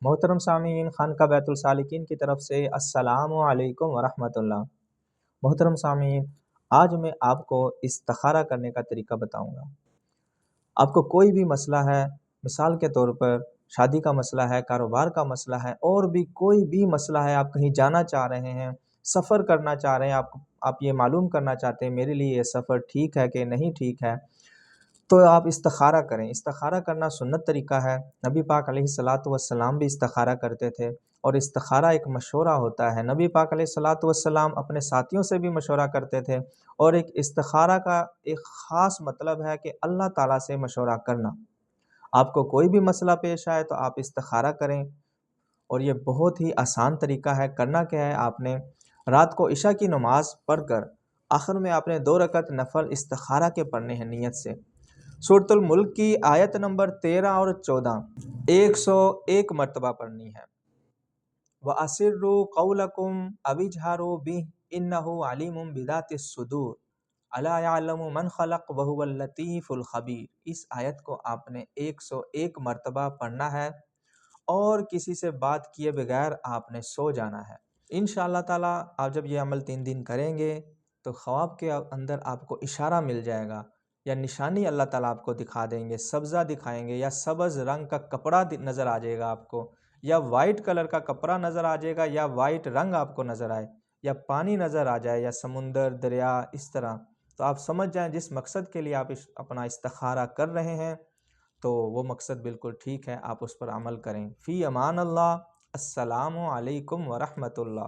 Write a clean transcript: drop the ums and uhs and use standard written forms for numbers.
محترم سامعین، خانقاہ بیت السالکین کی طرف سے السلام علیکم ورحمۃ اللہ۔ محترم سامعین، آج میں آپ کو استخارہ کرنے کا طریقہ بتاؤں گا۔ آپ کو کوئی بھی مسئلہ ہے، مثال کے طور پر شادی کا مسئلہ ہے، کاروبار کا مسئلہ ہے، اور بھی کوئی بھی مسئلہ ہے، آپ کہیں جانا چاہ رہے ہیں، سفر کرنا چاہ رہے ہیں، آپ یہ معلوم کرنا چاہتے ہیں میرے لیے یہ سفر ٹھیک ہے کہ نہیں ٹھیک ہے، تو آپ استخارہ کریں۔ استخارہ کرنا سنت طریقہ ہے، نبی پاک علیہ الصلاۃ والسلام بھی استخارہ کرتے تھے، اور استخارہ ایک مشورہ ہوتا ہے۔ نبی پاک علیہ الصلاۃ والسلام اپنے ساتھیوں سے بھی مشورہ کرتے تھے، اور ایک استخارہ کا ایک خاص مطلب ہے کہ اللہ تعالیٰ سے مشورہ کرنا۔ آپ کو کوئی بھی مسئلہ پیش آئے تو آپ استخارہ کریں، اور یہ بہت ہی آسان طریقہ ہے۔ کرنا کیا ہے، آپ نے رات کو عشاء کی نماز پڑھ کر آخر میں آپ نے 2 رکعت نفل استخارہ کے پڑھنے ہیں نیت سے۔ سورۃ الملک کی آیت نمبر 13 اور 14 101 مرتبہ پڑھنی ہے۔ وَأَسِرُّوا قَوْلَكُمْ أَوِ اجْهَرُوا بِهِ إِنَّهُ عَلِيمٌ بِذَاتِ الصُّدُورِ أَلَا يَعْلَمُ مَنْ خَلَقَ وَهُوَ اللَّطِيفُ الْخَبِيرُ۔ اس آیت کو آپ نے 101 مرتبہ پڑھنا ہے، اور کسی سے بات کیے بغیر آپ نے سو جانا ہے۔ انشاءاللہ تعالیٰ آپ جب یہ عمل 3 دن کریں گے تو خواب کے اندر آپ کو اشارہ مل جائے گا، یا نشانی اللہ تعالیٰ آپ کو دکھا دیں گے، سبزہ دکھائیں گے، یا سبز رنگ کا کپڑا نظر آ جائے گا آپ کو، یا وائٹ کلر کا کپڑا نظر آ جائے گا، یا وائٹ رنگ آپ کو نظر آئے، یا پانی نظر آ جائے، یا سمندر، دریا، اس طرح، تو آپ سمجھ جائیں جس مقصد کے لیے آپ اپنا استخارہ کر رہے ہیں تو وہ مقصد بالکل ٹھیک ہے، آپ اس پر عمل کریں۔ فی امان اللہ۔ السلام علیکم ورحمۃ اللہ۔